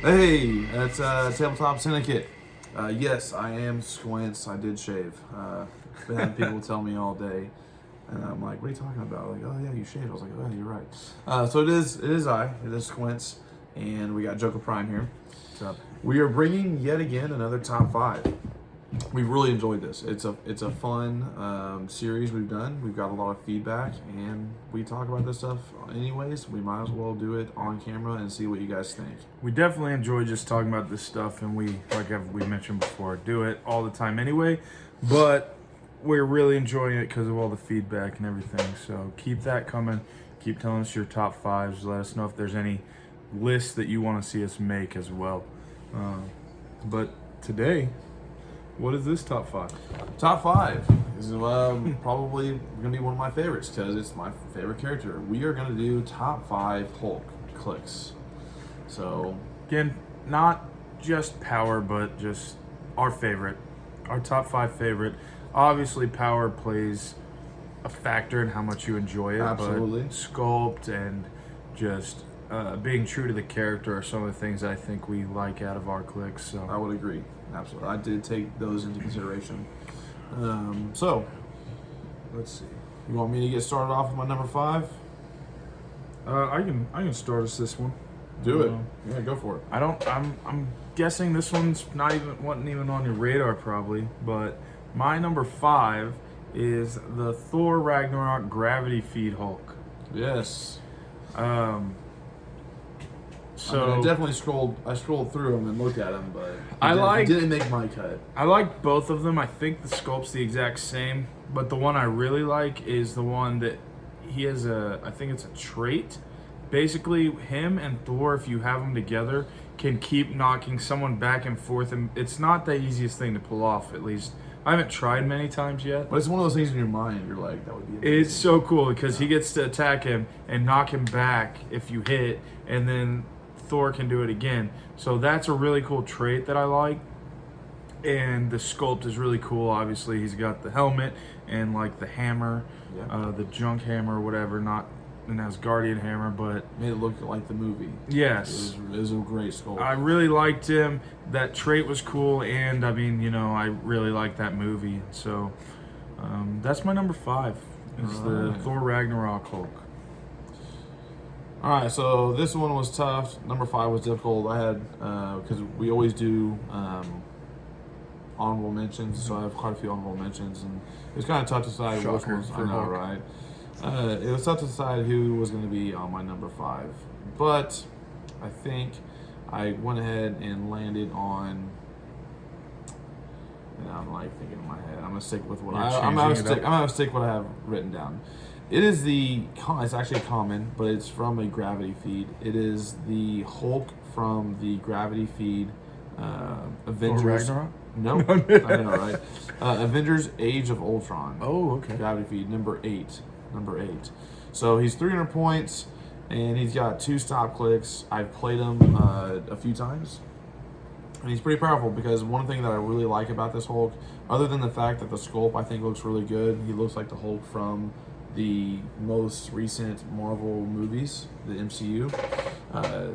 Hey, that's Tabletop Syndicate. Yes, I am Squints. I did shave. Been having people tell me all day, and I'm like, "What are you talking about?" Like, "Oh yeah, you shaved." I was like, "Oh, yeah, you're right." So it is it is Squints, and we got Joker Prime here. What's up? We are bringing yet again another top five. We've really enjoyed this. It's a fun series we've done. We've got a lot of feedback, and we talk about this stuff anyways. We might as well do it on camera and see what you guys think. We definitely enjoy just talking about this stuff, and we mentioned before, do it all the time anyway. But we're really enjoying it because of all the feedback and everything. So keep that coming. Keep telling us your top fives. Let us know if there's any lists that you want to see us make as well. But today, what is this top five? Top five is probably going to be one of my favorites because it's my favorite character. We are going to do top five Hulk clicks. So Again, not just power, but just our favorite, our top five favorite. Obviously, power plays a factor in how much you enjoy it. Absolutely. But sculpt and just being true to the character are some of the things I think we like out of our clicks. I So would agree. Absolutely. I did take those into consideration. So let's see. You want me to get started off with my number five? I can start us this one. Do it. Yeah, go for it. I'm guessing this one's wasn't even on your radar probably, but my number five is the Thor Ragnarok Gravity Feed Hulk. Yes. So I definitely scrolled through them and looked at them, but I didn't make my cut. I like both of them. I think the sculpt's the exact same, but the one I really like is the one that he has I think it's a trait. Basically, him and Thor, if you have them together, can keep knocking someone back and forth, and it's not the easiest thing to pull off. At least I haven't tried many times yet. But it's one of those things in your mind. You're like, that would be amazing. It's so cool because he gets to attack him and knock him back if you hit, and then Thor can do it again. So that's a really cool trait that I like. And the sculpt is really cool. Obviously, he's got the helmet and like the hammer, Yeah. the junk hammer or whatever, not an Asgardian hammer, but Made it look like the movie. yes. It was a great sculpt. I really liked him. That trait was cool, and I mean, I really liked that movie. So that's my number five. Is the Alright. Thor Ragnarok Hulk. All right, so this one was tough. Number five was difficult. I had because we always do honorable mentions, so I have quite a few honorable mentions, and it was kind of tough to decide which Shocker ones. I for know, Hulk. right? It was tough to decide who was going to be on my number five, but I think I went ahead and landed on. And I'm like thinking in my head, I'm gonna stick with what You're I'm changing it up? gonna stick what I have written down. It is it's actually common, but it's from a gravity feed. It is the Hulk from the gravity feed Avengers. Ragnarok? No, I know, right? Avengers: Age of Ultron. Oh, okay. Gravity feed number eight. So he's 300 points, and he's got 2 stop clicks. I've played him a few times, and he's pretty powerful because one thing that I really like about this Hulk, other than the fact that the sculpt I think looks really good, he looks like the Hulk from the most recent Marvel movies, the MCU,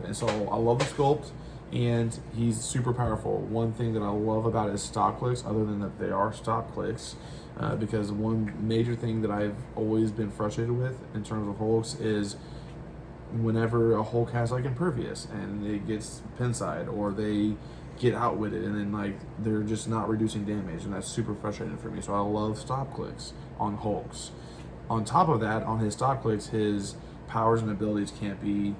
and so I love the sculpt, and he's super powerful. One thing that I love about his stop clicks, other than that they are stop clicks, because one major thing that I've always been frustrated with in terms of Hulks is whenever a Hulk has like impervious and it gets pinside or they get outwitted and then like they're just not reducing damage, and that's super frustrating for me. So I love stop clicks on Hulks. On top of that, on his stop clicks, his powers and abilities can't be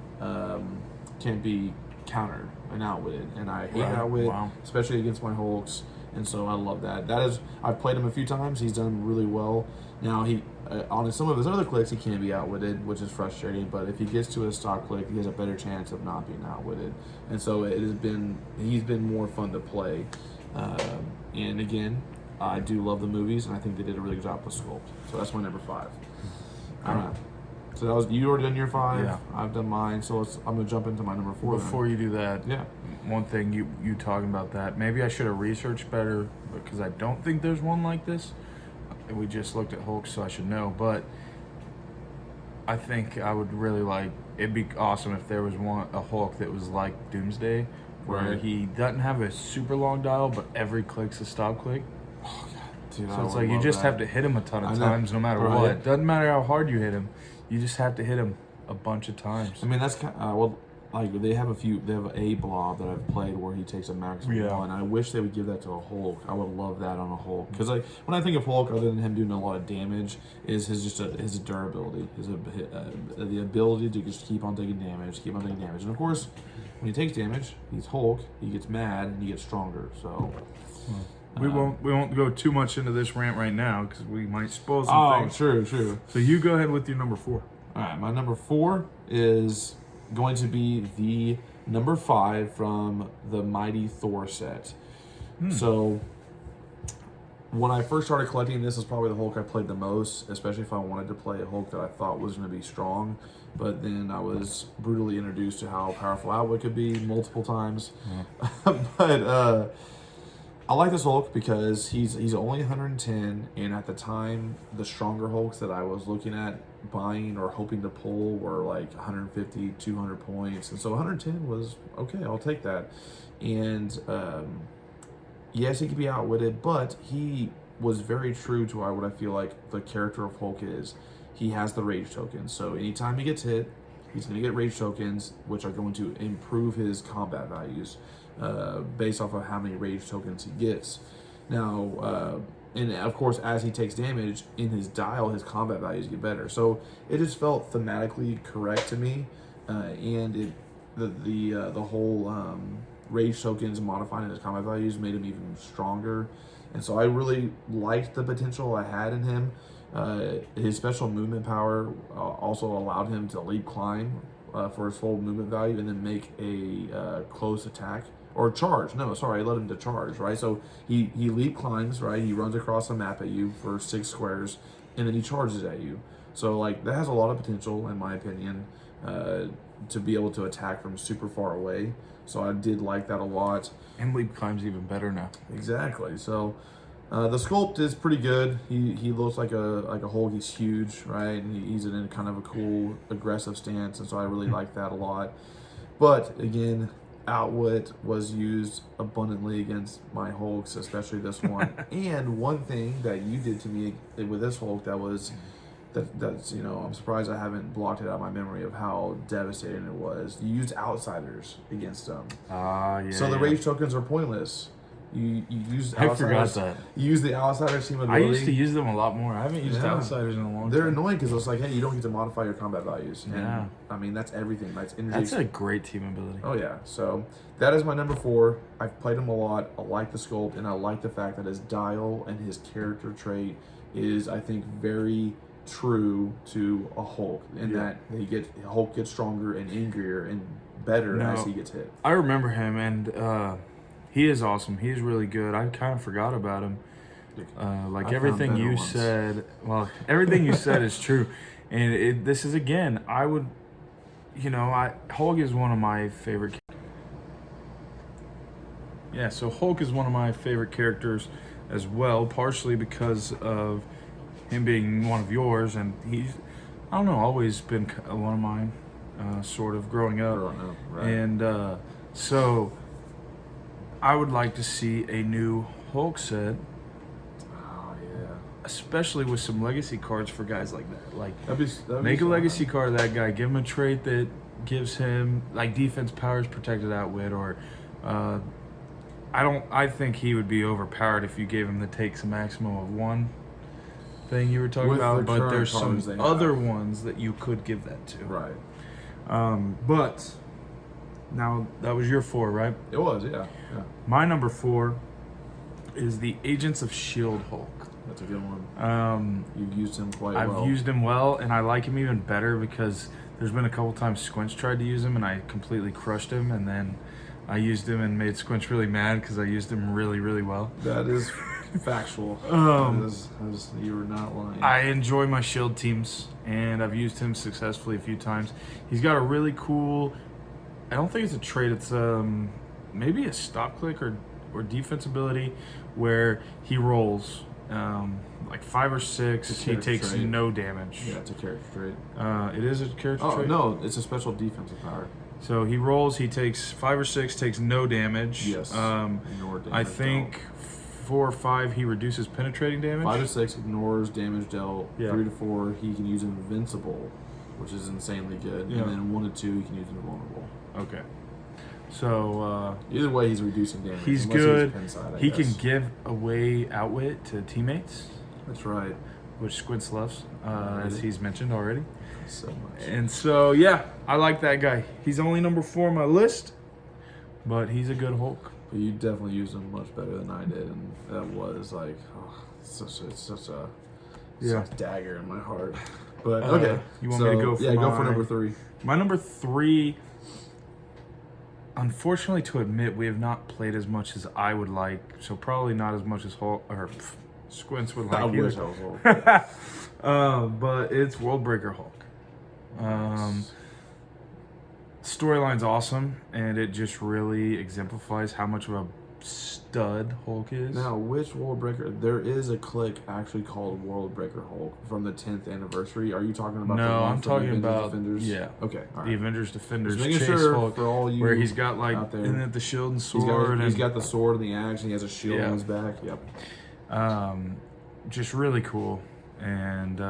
countered and outwitted, and I hate Right. outwit, Wow. especially against my Hulks. And so I love that. I've played him a few times. He's done really well. Now he on some of his other clicks he can't be outwitted, which is frustrating. But if he gets to a stock click, he has a better chance of not being outwitted. And so he's been more fun to play. And again, I do love the movies, and I think they did a really good job with sculpt. So that's my number five. All right. So that was you already done your five. Yeah. I've done mine. So I'm gonna jump into my number four. Before you do that, Yeah. one thing you talking about that, maybe I should have researched better because I don't think there's one like this. We just looked at Hulk, so I should know. But I think I would really like. It'd be awesome if there was a Hulk that was like Doomsday, where he doesn't have a super long dial, but every click's a stop click. Oh god, dude, So it's like you just have to hit him a ton of times, no matter right. what. Doesn't matter how hard you hit him, you just have to hit him a bunch of times. I mean, that's kind of, well, like they have a blob that I've played where he takes a maximum one. I wish they would give that to a Hulk. I would love that on a Hulk, because like when I think of Hulk, other than him doing a lot of damage, is his durability, the ability to just keep on taking damage, and of course, when he takes damage, he's Hulk. He gets mad and he gets stronger. So. We won't go too much into this rant right now because we might spoil some things. True. So you go ahead with your number 4. All right, my number 4 is going to be the number 5 from the Mighty Thor set. So when I first started collecting this, is probably the Hulk I played the most, especially if I wanted to play a Hulk that I thought was going to be strong. But then I was brutally introduced to how powerful Outwit could be multiple times. But I like this Hulk because he's only 110, and at the time, the stronger Hulks that I was looking at buying or hoping to pull were like 150, 200 points, and so 110 was okay. I'll take that. And yes, he could be outwitted, but he was very true to what I feel like the character of Hulk is. He has the rage tokens, so anytime he gets hit, he's going to get rage tokens, which are going to improve his combat values. Based off of how many rage tokens he gets. Now, and of course, as he takes damage in his dial, his combat values get better. So it just felt thematically correct to me, and the whole rage tokens modifying his combat values made him even stronger. And so I really liked the potential I had in him. His special movement power also allowed him to leap climb for his full movement value, and then make a close attack. Or charge. No, sorry, I let him to charge, right? So he leap climbs, right? He runs across the map at you for 6 squares, and then he charges at you. So, like, that has a lot of potential, in my opinion, to be able to attack from super far away. So I did like that a lot. And leap climb's even better now. Exactly. So the sculpt is pretty good. He looks like a Hulk. He's huge, right? And he's in kind of a cool, aggressive stance, and so I really like that a lot. But, again, Outwit was used abundantly against my Hulks, especially this one. And one thing that you did to me with this Hulk that's I'm surprised I haven't blocked it out of my memory of how devastating it was. You used outsiders against them. So the rage tokens are pointless. You use outsiders. I forgot that. You use the outsiders team ability. I used to use them a lot more. I haven't used outsiders in a long time. They're annoying because it's like, hey, you don't get to modify your combat values. And, yeah. I mean, that's everything. That's energy. That's a great team ability. Oh, yeah. So that is my number 4. I've played him a lot. I like the sculpt, and I like the fact that his dial and his character trait is, I think, very true to a Hulk, in that Hulk gets stronger and angrier and better as he gets hit. I remember him, and he is awesome. He's really good. I kind of forgot about him. Everything you said, everything you said is true. And this is, again, Hulk is one of my favorite. Yeah, so Hulk is one of my favorite characters as well, partially because of him being one of yours, and he's, I don't know, always been one of mine, sort of growing up. Right. And so I would like to see a new Hulk set. Oh, yeah. Especially with some legacy cards for guys like that. Like, that'd make be a legacy card of that guy. Give him a trait that gives him, like, defense powers protected outwit, or I think he would be overpowered if you gave him the takes a maximum of 1 thing you were talking about. But there's some other ones that you could give that to. Right. But now that was your 4, right? It was, yeah. My number 4 is the Agents of S.H.I.E.L.D. Hulk. That's a good one. You've used him quite well. I've used him well, and I like him even better because there's been a couple times Squinch tried to use him, and I completely crushed him, and then I used him and made Squinch really mad because I used him really, really well. That is factual. You were not lying. I enjoy my S.H.I.E.L.D. teams, and I've used him successfully a few times. He's got a really cool, I don't think it's a trait, it's maybe a stop click or defense ability where he rolls like 5 or 6. He takes no damage. Yeah, it's a character trait. It is a character trait? No, it's a special defensive power. So he rolls. He takes 5 or 6, takes no damage. Yes. Ignore damage I think 4 or 5 he reduces penetrating damage. 5 to 6 ignores damage dealt. Yeah. 3 to 4 he can use invincible, which is insanely good. Yeah. And then 1 to 2 he can use invulnerable. Okay. So either way, he's reducing damage. he's unless good. Pin side, I He guess. can give away outwit to teammates, That's right. which Squints loves, as he's mentioned already. So much. And so, yeah, I like that guy. He's only number 4 on my list, but he's a good Hulk. But you definitely used him much better than I did, and that was like, it's such a dagger in my heart. But okay, you want me to go for go for number 3. My number 3. Unfortunately, to admit, we have not played as much as I would like, so probably not as much as Hulk or Squints would like. I either. wish I was Hulk. But it's Worldbreaker Hulk. Storyline's awesome, and it just really exemplifies how much of a stud Hulk is. Now, which Worldbreaker? There is a clique actually called Worldbreaker Hulk from the 10th anniversary. Are you talking about? No, the one I'm from talking Avengers about Defenders? yeah. Okay, all The right. Avengers Defenders Just making Chase sure Hulk, for all you where he's got like out there. isn't it the shield and He's sword? got, he's got the sword and the axe, and he has a shield Yeah. on his back. Yep. Just really cool, and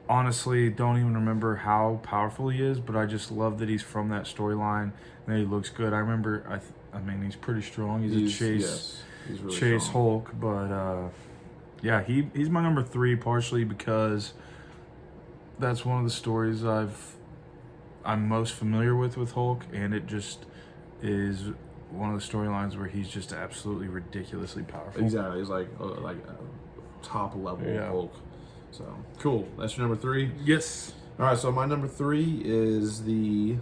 honestly, don't even remember how powerful he is, but I just love that he's from that storyline and that he looks good. I remember, I mean, he's pretty strong. He's a Chase he's really Chase strong. Hulk, but yeah, he's my number 3 partially because that's one of the stories I'm most familiar with Hulk, and it just is one of the storylines where he's just absolutely ridiculously powerful. Exactly, he's like top level Yeah. Hulk. So cool. That's your number 3. Yes. All right. So my number 3 is the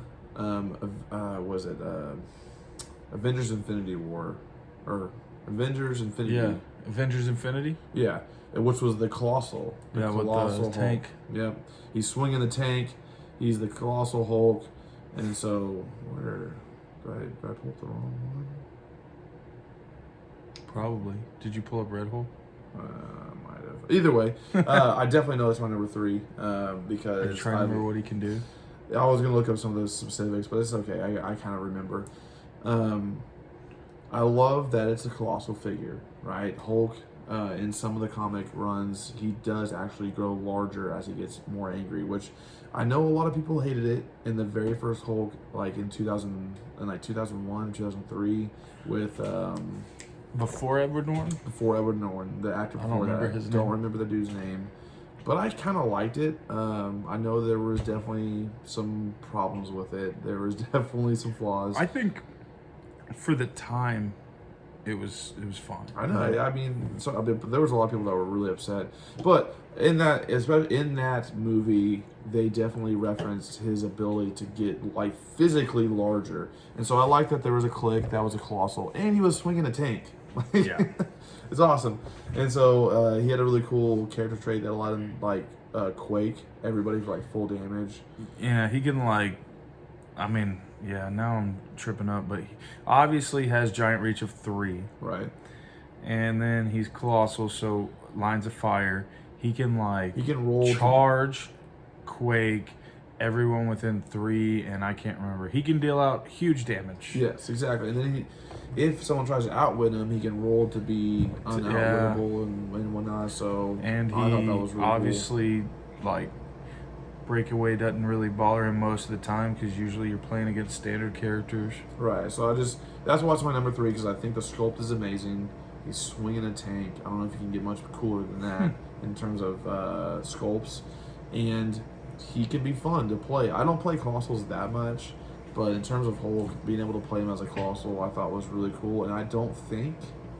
Avengers Infinity War, or Avengers Infinity. Yeah. Avengers Infinity. Yeah, which was the Colossal. Yeah, with the Colossal tank. Hulk. Yep. He's swinging the tank. He's the Colossal Hulk. And so, did I pull up the wrong one? Probably. Did you pull up Red Hulk? Might have. Either way, I definitely know it's my number 3 because Are you trying to remember what he can do? I was gonna look up some of those specifics, but it's okay. I kind of remember. I love that it's a colossal figure, right? Hulk, in some of the comic runs, he does actually grow larger as he gets more angry, which I know a lot of people hated it in the very first Hulk, like in 2001, 2003, with Before Edward Norton? before Edward Norton, the actor I don't before remember that. his Don't name. remember the dude's name. But I kind of liked it. I know there was definitely some problems with it. There was definitely some flaws. I think for the time, it was fine. I know. I mean, there was a lot of people that were really upset. But in that, especially in that movie, they definitely referenced his ability to get like physically larger. And so I like that there was a clique that was a colossal, and he was swinging a tank. Yeah. It's awesome. And so he had a really cool character trait that allowed him like quake everybody for like full damage. Yeah, he can like, I mean, yeah, now I'm tripping up, but he obviously has giant reach of 3. Right. And then he's colossal, so lines of fire. He can like He can roll charge, quake, everyone within 3, and I can't remember. He can deal out huge damage. Yes, exactly. And then if someone tries to outwit him, he can roll to be unoutwittable and whatnot. So And I thought he that was really obviously like breakaway doesn't really bother him most of the time because usually you're playing against standard characters. cool. Right. So that's why it's my number 3 because I think the sculpt is amazing. He's swinging a tank. I don't know if you can get much cooler than that in terms of sculpts, and he can be fun to play. I don't play Colossals that much, but in terms of Hulk, being able to play him as a Colossal, I thought was really cool, and I don't think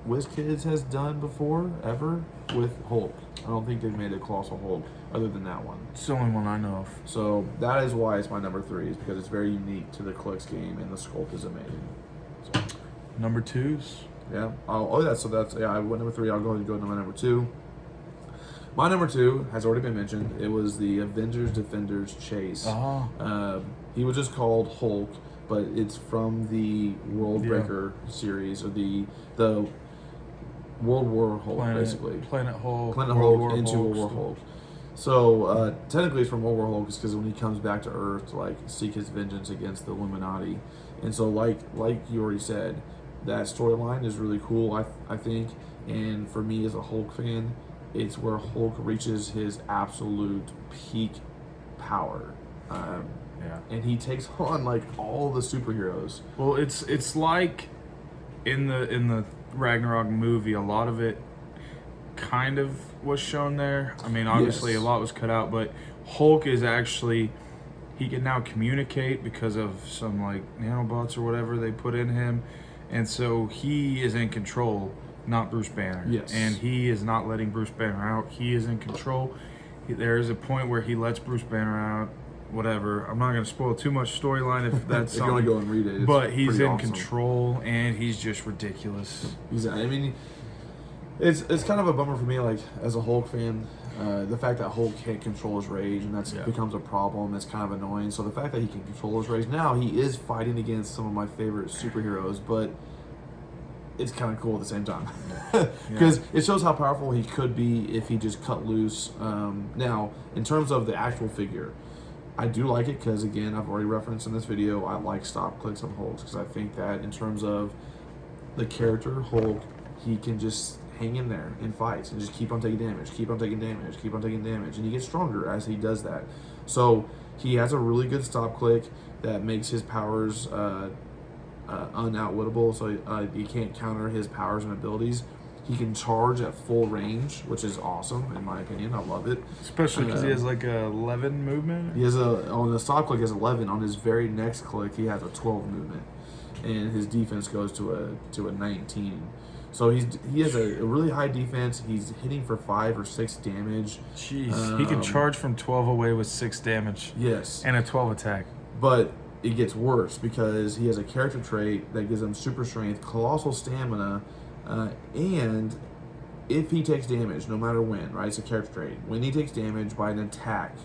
WizKids has done before, ever, with Hulk. I don't think they've made a Colossal Hulk other than that one. It's the only one I know of. So that is why it's my number 3, is because it's very unique to the Clicks game, and the sculpt is amazing. So, Number 2s. yeah. I went number 3. I'll go ahead and go to my number 2. My number 2 has already been mentioned. It was the Avengers Defenders Chase. He was just called Hulk, but it's from the Worldbreaker series, or the World War Hulk, basically. Planet Hulk. Planet World Hulk War into Hulk World War stuff. Hulk. So technically, it's from Over Hulk, because when he comes back to Earth to like seek his vengeance against the Illuminati, and so like you already said, that storyline is really cool. I think, and for me as a Hulk fan, it's where Hulk reaches his absolute peak power. Yeah. And he takes on like all the superheroes. Well, it's like in the Ragnarok movie, a lot of it kind of was shown there. I mean, obviously Yes. a lot was cut out, but Hulk is actually, he can now communicate because of some like nanobots or whatever they put in him, and so he is in control, not Bruce Banner. Yes. And he is not letting Bruce Banner out. He is in control. There is a point where he lets Bruce Banner out. Whatever. I'm not going to spoil too much storyline if that's If you want to go and read it, it's but he's pretty in awesome. control, and he's just ridiculous. I mean, it's kind of a bummer for me, like as a Hulk fan, the fact that Hulk can't control his rage, and that's becomes a problem. It's kind of annoying. So the fact that he can control his rage now, he is fighting against some of my favorite superheroes, but it's kind of cool at the same time because it shows how powerful he could be if he just cut loose. Now, in terms of the actual figure, I do like it because, again, I've already referenced in this video, I like stop clicks on Hulks because I think that in terms of the character Hulk, he can just hang in there in fights and just keep on taking damage, keep on taking damage, keep on taking damage, and he gets stronger as he does that. So he has a really good stop click that makes his powers unoutwittable, so you can't counter his powers and abilities. He can charge at full range, which is awesome in my opinion. I love it. Especially because he has like a 11 movement. He has on the stop click he has 11. On his very next click, he has a 12 movement, and his defense goes to a 19. So he has a really high defense. He's hitting for 5 or 6 damage. Jeez, he can charge from 12 away with 6 damage. Yes, And a 12 attack. but it gets worse because he has a character trait that gives him super strength, colossal stamina. And if he takes damage, no matter when, right? It's a character trait. When he takes damage by an attack,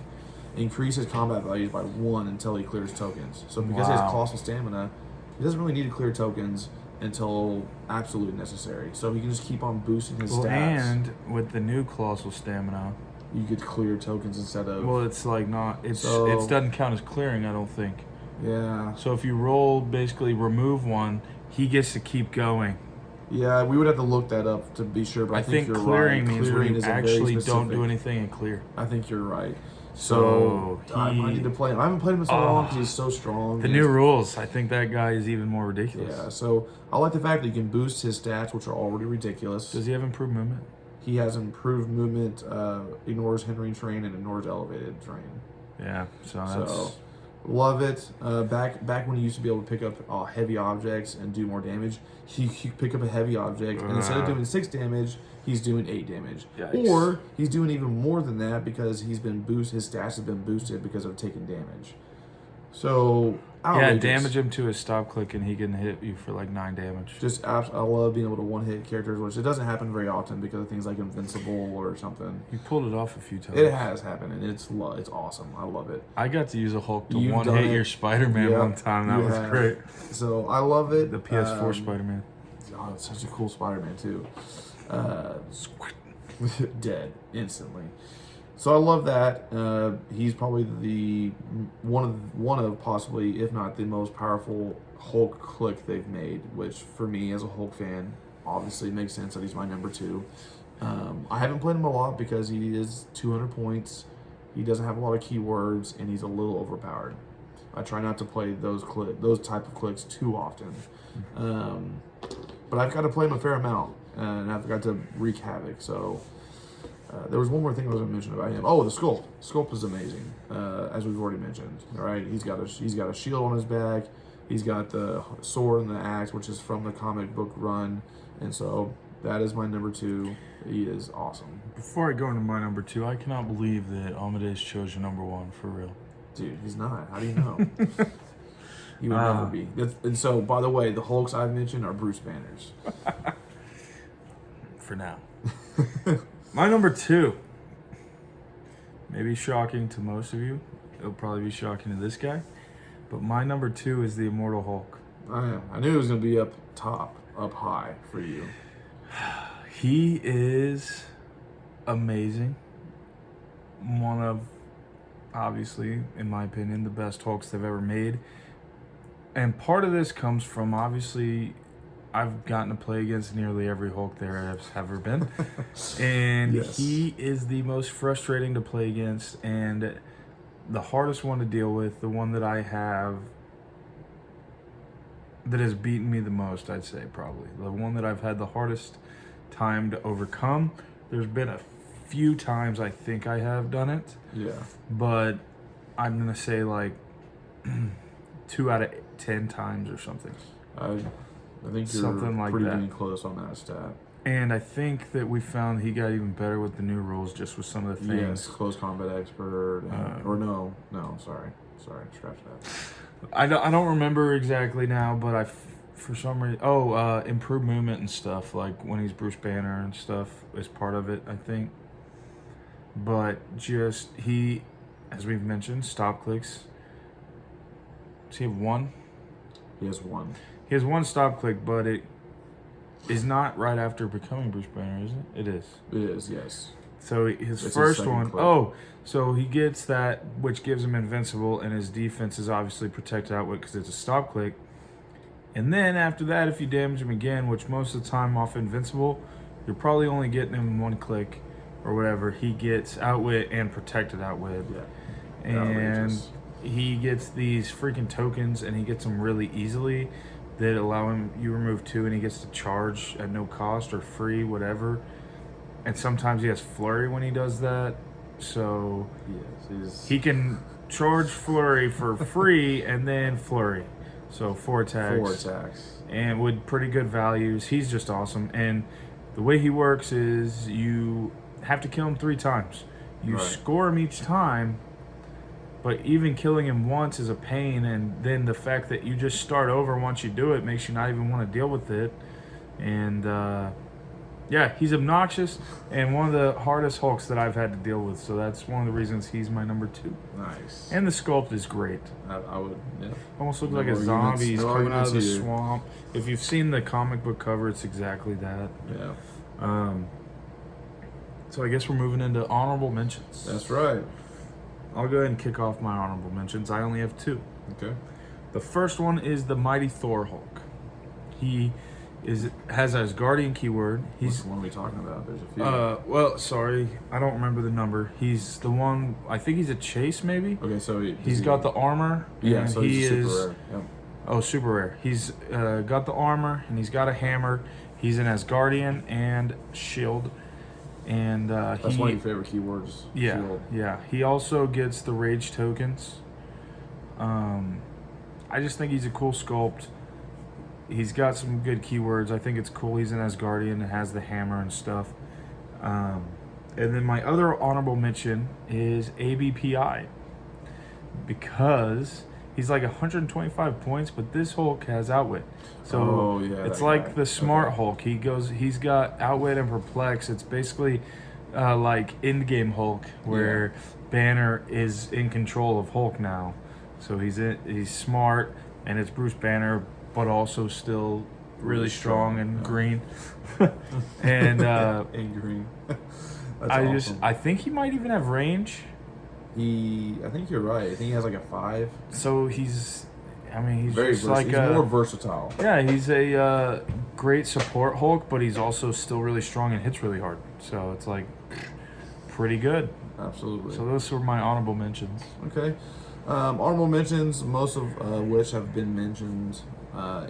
increase his combat values by 1 until he clears tokens. So because he has colossal stamina, he doesn't really need to clear tokens until absolutely necessary. So he can just keep on boosting his stats. And with the new colossal stamina, you could clear tokens instead of... well, it's like not... it doesn't count as clearing, I don't think. Yeah. So if you roll, basically remove one, he gets to keep going. Yeah, we would have to look that up to be sure, but I think you're clearing right. means Clearing when is you a very actually don't specific- do anything and clear. I think you're right. So I might need to play him. I haven't played him in so long because he's so strong. The new rules, I think that guy is even more ridiculous. Yeah, so I like the fact that you can boost his stats, which are already ridiculous. Does he have improved movement? He has improved movement, ignores hindering terrain, and ignores elevated terrain. Yeah, so that's... So, love it. Back when he used to be able to pick up heavy objects and do more damage, he could pick up a heavy object, and instead of doing 6 damage, he's doing 8 damage. Yikes. Or he's doing even more than that because his stats have been boosted because of taking damage. So, outrageous. damage him to his stop click and he can hit you for like 9 damage. I love being able to one-hit characters, which it doesn't happen very often because of things like Invincible or something. You pulled it off a few times. It has happened, and it's awesome. I love it. I got to use a Hulk to You've one done hit it. your Spider-Man Yep, one time. That you was have. great. So I love it. The PS4 Spider-Man. Oh, it's such a cool Spider-Man too. Dead instantly. So I love that. He's probably the one of possibly, if not the most powerful Hulk click they've made. Which for me, as a Hulk fan, obviously makes sense that he's my number 2. I haven't played him a lot because he is 200 points. He doesn't have a lot of keywords, and he's a little overpowered. I try not to play those type of clicks too often. But I've got to play him a fair amount, and I've got to wreak havoc. So there was one more thing I was going to mention about him. Oh, the sculpt. Sculpt is amazing, as we've already mentioned. All right, he's got a shield on his back. He's got the sword and the axe, which is from the comic book run, and so that is my number 2. He is awesome. Before I go into my number 2, I cannot believe that Amadeus chose your number 1 for real. Dude, he's not. How do you know? He would never be. And so, by the way, the Hulks I've mentioned are Bruce Banners. For now. My number 2. Maybe shocking to most of you. It'll probably be shocking to this guy. But my number 2 is the Immortal Hulk. I knew it was going to be up high for you. He is amazing. one of, obviously, in my opinion, the best Hulks they've ever made. And part of this comes from, obviously, I've gotten to play against nearly every Hulk there has ever been. And Yes. he is the most frustrating to play against and the hardest one to deal with, the one that I have that has beaten me the most, I'd say, probably. The one that I've had the hardest time to overcome. There's been a few times I think I have done it. Yeah. But I'm going to say like 2 out of 10 times or something. I think you're Something like pretty that. dang close on that stat. And I think that we found he got even better with the new rules, just with some of the things. Yes, close combat expert. Or no, sorry, scratch that. I don't remember exactly now, but for some reason, improved movement and stuff, like when he's Bruce Banner and stuff is part of it, I think. But just he, as we've mentioned, stop clicks. Does he have one? He has one. He has one stop click, but it is not right after becoming Bruce Banner, is it? It is. It is, yes. So his It's first his second one, click. So he gets that, which gives him invincible, and his defense is obviously protected outwit because it's a stop click. And then after that, if you damage him again, which most of the time off invincible, you're probably only getting him 1 click or whatever. He gets outwit and protected outwit. Yeah. And Outrageous. he gets these freaking tokens, and he gets them really easily that allow him, you remove 2 and he gets to charge at no cost or free, whatever. And sometimes he has flurry when he does that. So Yes, he can charge flurry for free and then flurry. So 4 attacks. 4 attacks. And with pretty good values. He's just awesome. And the way he works is you have to kill him 3 times. You Right. score him each time, but even killing him once is a pain. And then the fact that you just start over once you do it makes you not even want to deal with it. And yeah, he's obnoxious and one of the hardest Hulks that I've had to deal with. So that's one of the reasons he's my number 2. Nice. And the sculpt is great. I would, yeah. Almost looks No like a arguments- zombie. He's no coming out of the arguments here. swamp. If you've seen the comic book cover, it's exactly that. Yeah. So I guess we're moving into honorable mentions. That's right. I'll go ahead and kick off my honorable mentions. I only have 2. Okay. The first one is the Mighty Thor Hulk. He has as guardian keyword. What's the one we talking about? There's a few. Well, sorry, I don't remember the number. He's the one. I think he's a chase, maybe. Okay, so He's got the armor. Yeah, and so he he's super is. rare. Yep. Oh, super rare. He's got the armor and he's got a hammer. He's an Asgardian and shield. And That's one of your favorite keywords. Yeah, Shield. yeah. He also gets the rage tokens. I just think he's a cool sculpt. He's got some good keywords. I think it's cool. He's an Asgardian and has the hammer and stuff. And then my other honorable mention is ABPI. Because he's like 125 points, but this Hulk has outwit. So it's that like guy. the smart Okay. Hulk. He's got outwit and perplex. It's basically like endgame Hulk, where Banner is in control of Hulk now. So he's smart, and it's Bruce Banner, but also still really strong and yeah. green. And And green. That's awesome. I think he might even have range. I think you're right. I think he has like a 5. So he's Very just versatile. like He's more versatile. yeah, he's a great support Hulk, but he's also still really strong and hits really hard. So it's like pretty good. Absolutely. So those were my honorable mentions. Okay. Honorable mentions, most of which have been mentioned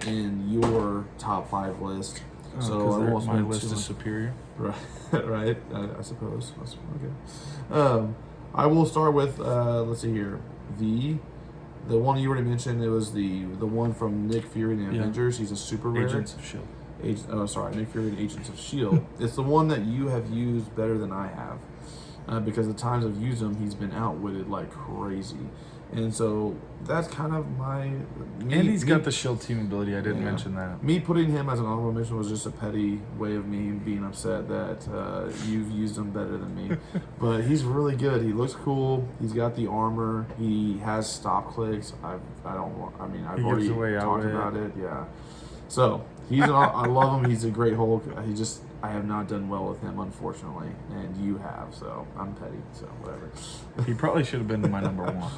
in your top 5 list. So I won't my spend list too is much- superior. Right, right. I suppose. Okay. I will start with let's see here. The one you already mentioned. It was the one from Nick Fury and the Yeah. Avengers. He's a super rare. Agents of Shield. Nick Fury and Agents of Shield. It's the one that you have used better than I have, because the times I've used him, he's been outwitted like crazy, and so that's kind of And he's got the Shield team ability. I didn't Yeah. mention that. Me putting him as an honorable mention was just a petty way of me being upset that you've used him better than me. But he's really good. He looks cool. He's got the armor. He has stop clicks. I've He gives already away talked outwit. about it. Yeah. So I love him. He's a great Hulk. I have not done well with him, unfortunately, and you have. So I'm petty. So whatever. He probably should have been my number one.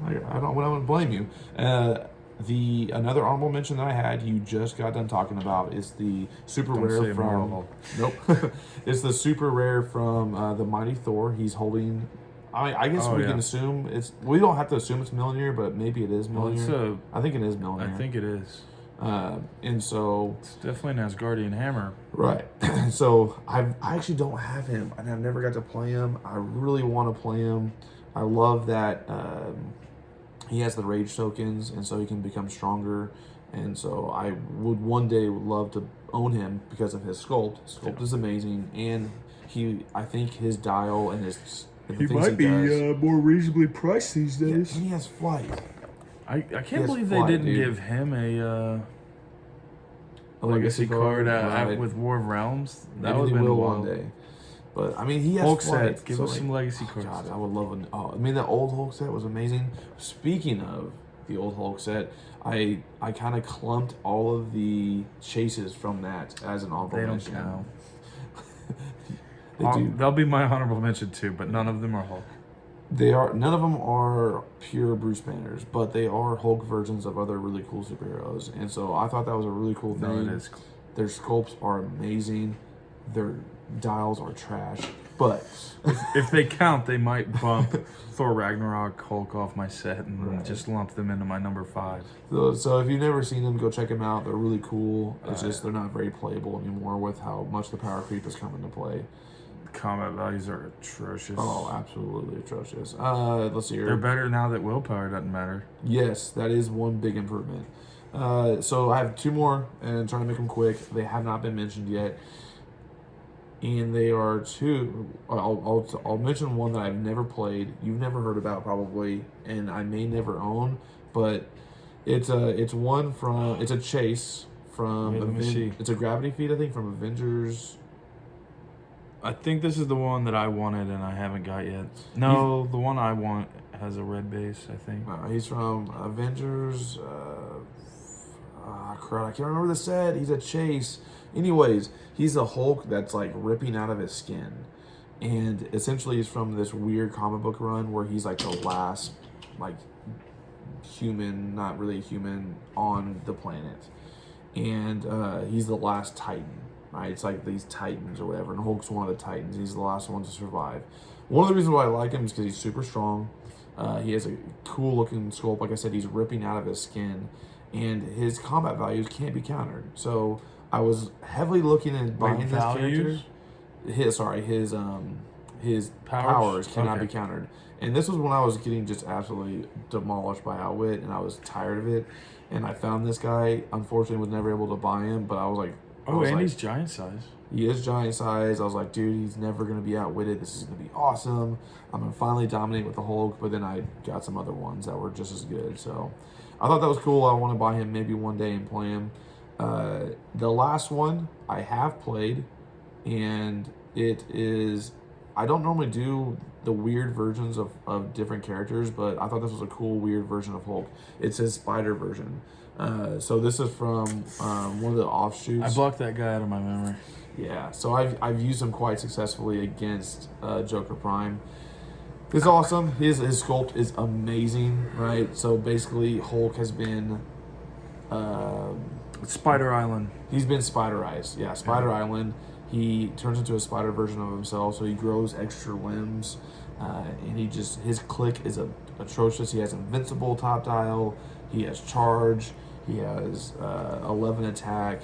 I don't blame you. Another honorable mention that I had, you just got done talking about, is the super Don't rare say from. Marvel. Nope, it's the super rare from the Mighty Thor. He's holding. I guess we can assume it's. We don't have to assume it's Mjolnir, but maybe it is Mjolnir. I think it is Mjolnir. I think it is. And so it's definitely an Asgardian hammer. Right. So I actually don't have him, and I've never got to play him. I really want to play him. I love that he has the rage tokens, and so he can become stronger. And so I would one day love to own him because of his sculpt. Sculpt is amazing, and I think his dial and his he might be more reasonably priced these days. Yeah, and he has flight. I can't believe they didn't give him a legacy card with War of Realms. That would have been one day. But I mean, he has Hulk flight. set. Give us some legacy cards. God, I would love an. Oh, I mean, the old Hulk set was amazing. Speaking of the old Hulk set, I kind of clumped all of the chases from that as an honorable mention. They don't count. They'll be my honorable mention too, but none of them are Hulk. None of them are pure Bruce Banners, but they are Hulk versions of other really cool superheroes, and so I thought that was a really cool thing. No, it is. Their sculpts are amazing. Their dials are trash, but if they count, they might bump Thor Ragnarok Hulk off my set and just lump them into my number 5. So if you've never seen them, go check them out. They're really cool. It's just they're not very playable anymore with how much the power creep has come into play. Combat values are atrocious. Oh, absolutely atrocious. Let's see here. They're better now that willpower doesn't matter. Yes, that is one big improvement. So I have 2 more, and I'm trying to make them quick. They have not been mentioned yet. And they are 2. I'll mention one that I've never played. You've never heard about probably, and I may never own. But it's one from. It's a chase from. It's a gravity feed, I think, from Avengers. I think this is the one that I wanted and I haven't got yet. No, the one I want has a red base, I think. He's from Avengers. Crap, I can't remember the set. He's a chase. Anyways, he's a Hulk that's like ripping out of his skin. And essentially he's from this weird comic book run where he's like the last like human, not really human, on the planet. And he's the last Titan. Right? It's like these Titans or whatever, and Hulk's one of the Titans. He's the last one to survive. One of the reasons why I like him is because he's super strong. He has a cool looking sculpt. Like I said, he's ripping out of his skin, and his combat values can't be countered. So I was heavily looking at buying this character. His powers cannot be countered. And this was when I was getting just absolutely demolished by Outwit, and I was tired of it. And I found this guy. Unfortunately, was never able to buy him, but I was like, he's giant size. He is giant size. I was like, dude, he's never going to be outwitted. This is going to be awesome. I'm going to finally dominate with the Hulk. But then I got some other ones that were just as good. So I thought that was cool. I want to buy him maybe one day and play him. The last one I have played, and it is... I don't normally do the weird versions of different characters, but I thought this was a cool, weird version of Hulk. It's his spider version. So this is from one of the offshoots. I blocked that guy out of my memory. Yeah, so I've used him quite successfully against Joker Prime. It's awesome. His sculpt is amazing, right? So basically, Hulk has been... Spider Island. He's been spiderized. Yeah, Spider Island. He turns into a spider version of himself, so he grows extra limbs. And his click is atrocious. He has invincible top dial. He has charge. He has 11 attack.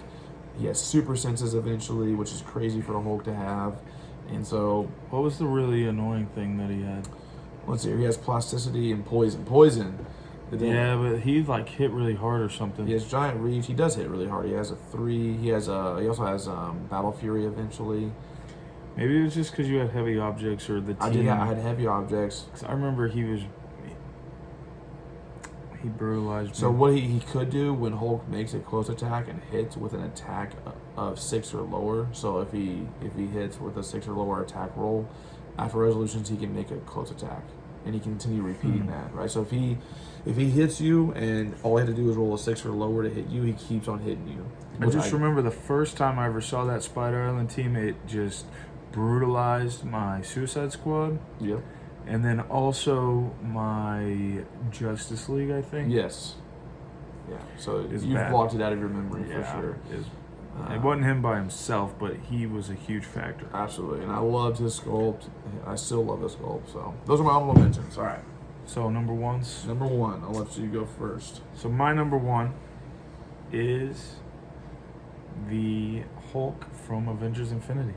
He has super senses eventually, which is crazy for a Hulk to have. And so... What was the really annoying thing that he had? Let's see here. He has plasticity and poison. Poison. Yeah, but he like hit really hard or something. He has giant reach. He does hit really hard. He has a 3. He also has Battle Fury eventually. Maybe it was just because you had heavy objects or the team. I had heavy objects. 'Cause I remember he brutalized me. So what he could do when Hulk makes a close attack and hits with an attack of 6 or lower. So if he hits with a 6 or lower attack roll, after resolutions he can make a close attack. and he can continue repeating that, right? So if he hits you and all he had to do is roll a 6 or lower to hit you, he keeps on hitting you. I just remember the first time I ever saw that Spider Island team, it just brutalized my Suicide Squad. Yep. And then also my Justice League, I think. Yes. Yeah. So It's you've bad. blocked it out of your memory for sure. It wasn't him by himself, but he was a huge factor. Absolutely. And I loved his sculpt. I still love his sculpt. So those are my honorable mentions. All right. So number ones. Number 1, I'll let you go first. So my number 1 is the Hulk from Avengers Infinity.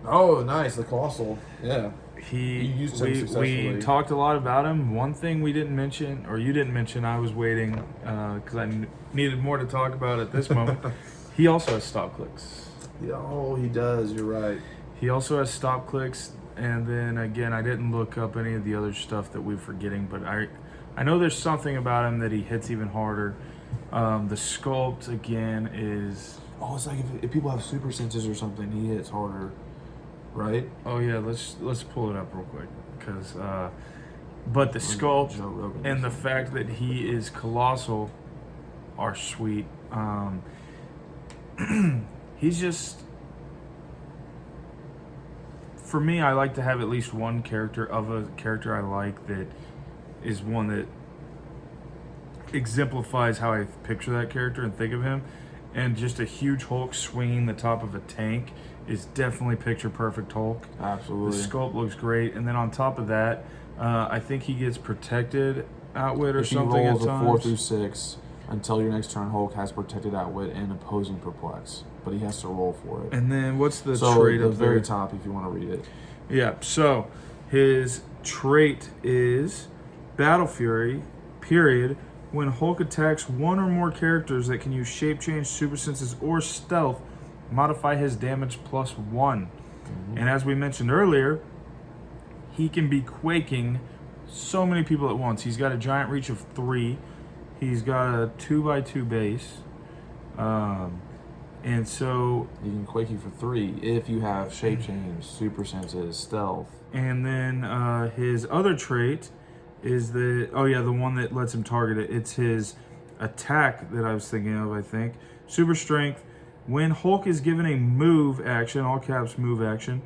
Oh, nice. The Colossal. Yeah. You used him We successfully. talked a lot about him. One thing we didn't mention, or you didn't mention, I was waiting because I needed more to talk about at this moment. He also has stop clicks. Yeah, oh, he does. You're right. He also has stop clicks, and then again, I didn't look up any of the other stuff that we're forgetting, but I know there's something about him that he hits even harder. The sculpt again is. Oh, it's like if people have super senses or something, he hits harder, right? Oh yeah, let's pull it up real quick because. But the sculpt Joe Rogan and the fact that he is colossal are sweet. He's just, for me, I like to have at least one character of a character I like that is one that exemplifies how I picture that character and think of him. And just a huge Hulk swinging the top of a tank is definitely picture perfect Hulk. Absolutely. The sculpt looks great, and then on top of that, I think he gets protected outwit or if he something rolls at a times. 4 through 6 until your next turn, Hulk has protected outwit and opposing perplex, but he has to roll for it. And then what's the so trait the up very there? top, if you want to read it. Yeah, so his trait is Battle Fury, period. When Hulk attacks one or more characters that can use shape change, super senses, or stealth, modify his damage +1. Mm-hmm. And as we mentioned earlier, he can be quaking so many people at once. He's got a giant reach of 3. He's got a 2x2 base. And so You can quake you for 3 if you have shape change, super senses, stealth. And then his other trait is the one that lets him target it. It's his attack that I was thinking of, I think. Super strength. When Hulk is given a move action, all caps move action,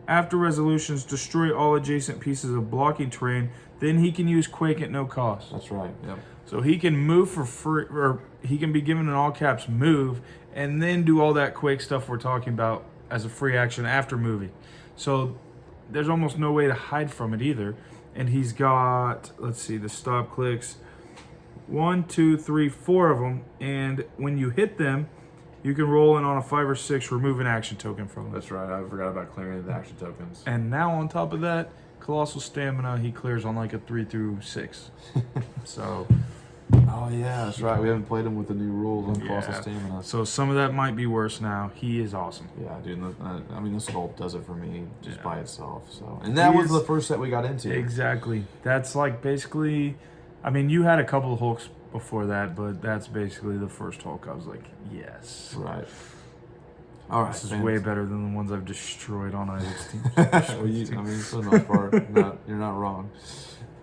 after resolutions, destroy all adjacent pieces of blocking terrain, then he can use Quake at no cost. That's right. Yep. So he can move for free, or he can be given an all caps move and then do all that Quake stuff we're talking about as a free action after moving. So there's almost no way to hide from it either. And he's got, let's see, the stop clicks, 1, 2, 3, 4 of them. And when you hit them, you can roll in on a 5 or 6, remove an action token from them. That's right. I forgot about clearing the action tokens. And now on top of that, Colossal Stamina, he clears on like a 3 through 6. So, Oh, yeah, that's right. We haven't played him with the new rules on Colossal Yeah. Stamina. so some of that might be worse now. He is awesome. Yeah, dude. I mean, this sculpt does it for me just Yeah. by itself. So, and that He was is- the first set we got into. Exactly. That's like basically, I mean, you had a couple of Hulks before that, but that's basically the first Hulk. I was like, yes. Right. All right. This is way better than the ones I've destroyed on Isaac's team. Well, I mean, for the most part, you're not wrong.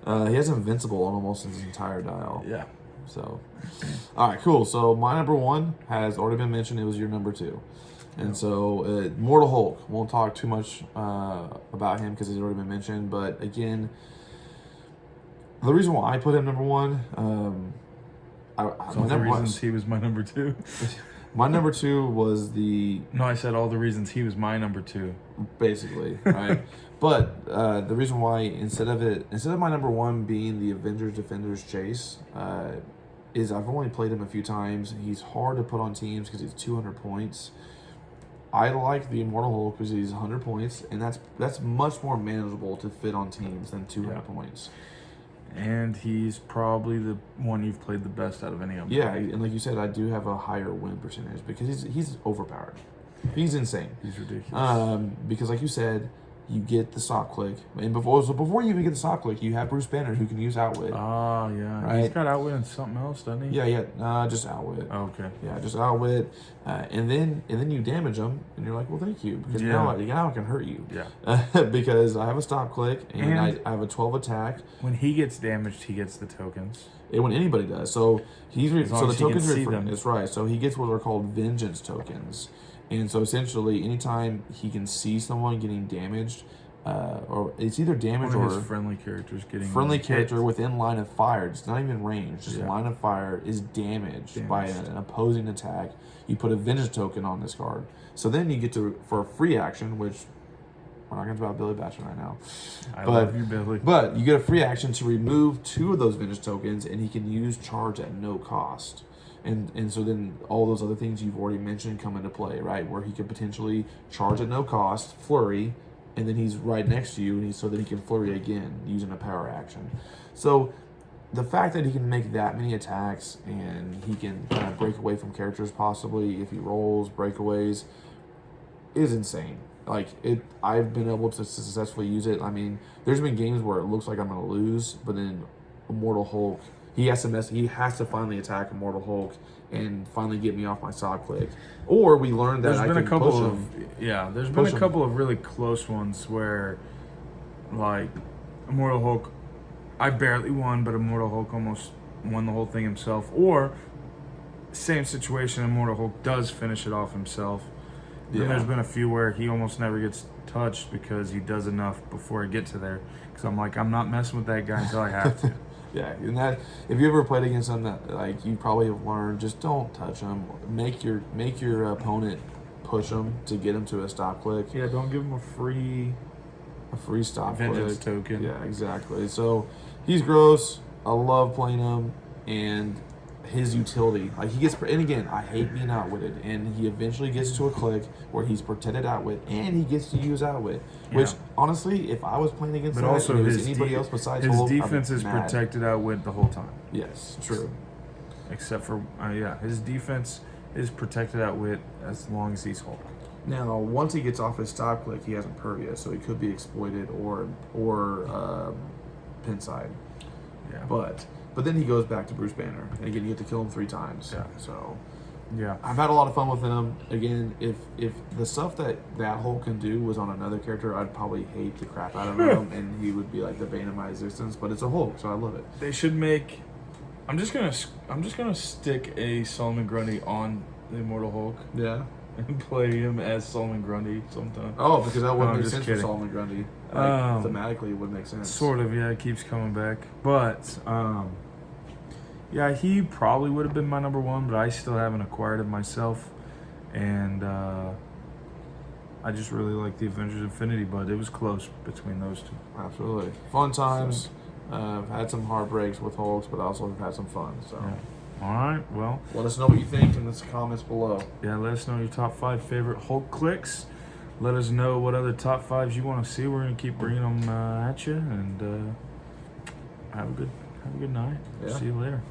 He has Invincible on almost his entire dial. Yeah. So, all right, cool. So my number 1 has already been mentioned. It was your number 2. And so Mortal Hulk. Won't talk too much about him because he's already been mentioned. But again, the reason why I put him number 1, All the reasons he was my number 2. my number 2 was the No, I said all the reasons he was my number 2. basically, right? But the reason why instead of my number 1 being the Avengers Defenders Chase, is I've only played him a few times. He's hard to put on teams because he's 200 points. I like the Immortal Hulk because he's 100 points, and that's much more manageable to fit on teams than 200 points. And he's probably the one you've played the best out of any of them. Yeah, and like you said, I do have a higher win percentage because he's overpowered. He's insane. He's ridiculous. Because like you said, you get the stop click, and before you even get the stop click, you have Bruce Banner who can use outwit. Oh yeah, right? He's got outwit and something else, doesn't he? Yeah, just outwit. Oh, okay. Yeah, just outwit, and then you damage them, and you're like, well, thank you, because now I can hurt you. Yeah. Because I have a stop click, and I have a 12 attack. When he gets damaged, he gets the tokens. When anybody does, so the tokens see are them. That's right. So he gets what are called vengeance tokens, and so essentially, anytime he can see someone getting damaged, or it's either damaged or or his friendly characters getting character within line of fire. It's not even range, just line of fire is damaged by an opposing attack. You put a vengeance token on this card. So then you get to, for a free action, which we're not going to talk about Billy Batson right now. I love you, Billy. But you get a free action to remove 2 of those vengeance tokens, and he can use charge at no cost. And so then all those other things you've already mentioned come into play, right? Where he could potentially charge at no cost, flurry, and then he's right next to you, and so that he can flurry again using a power action. So the fact that he can make that many attacks and he can kind of break away from characters possibly if he rolls breakaways is insane. Like I've been able to successfully use it. I mean, there's been games where it looks like I'm going to lose, but then Immortal Hulk, he has to finally attack Immortal Hulk and finally get me off my stop click. Or we learned that there's been a couple of really close ones where, like, Immortal Hulk, I barely won, but Immortal Hulk almost won the whole thing himself. Or, same situation, Immortal Hulk does finish it off himself. Then there's been a few where he almost never gets touched because he does enough before I get to there. Because I'm like, I'm not messing with that guy until I have to. Yeah, and that if you ever played against him, that like you probably have learned, just don't touch him. Make your opponent push him to get him to a stop click. Yeah, don't give him a free stop vengeance click. token. Yeah, exactly. So he's gross. I love playing him, and his utility, like he gets, and again, I hate being outwitted, and he eventually gets to a click where he's protected outwit, and he gets to use outwit. Which honestly, if I was playing against but also and it was anybody else besides his Hulk, defense is protected outwit the whole time. Yes, true. Except for his defense is protected outwit as long as he's Hulk. Now, once he gets off his stop click, he has Impervious, so he could be exploited or pinside. Yeah, But then he goes back to Bruce Banner, and again, you get to kill him 3 times. Yeah. So, yeah, I've had a lot of fun with him. Again, if the stuff that Hulk can do was on another character, I'd probably hate the crap out of him, and he would be like the bane of my existence. But it's a Hulk, so I love it. They should make. I'm just gonna stick a Solomon Grundy on the Immortal Hulk. Yeah. And play him as Solomon Grundy sometime. Oh, because that wouldn't make sense kidding. for Solomon Grundy. Thematically, it would make sense. Sort of, yeah. It keeps coming back, but yeah, he probably would have been my number 1, but I still haven't acquired it myself, and I just really like the Avengers Infinity, but it was close between those 2. Absolutely, fun times. I've had some heartbreaks with Hulks, but also have had some fun. So. Yeah. All right, well, let us know what you think in the comments below. Yeah, let us know your top 5 favorite Hulk clicks. Let us know what other top 5s you want to see. We're gonna keep bringing them at you, and have a good night. Yeah. See you later.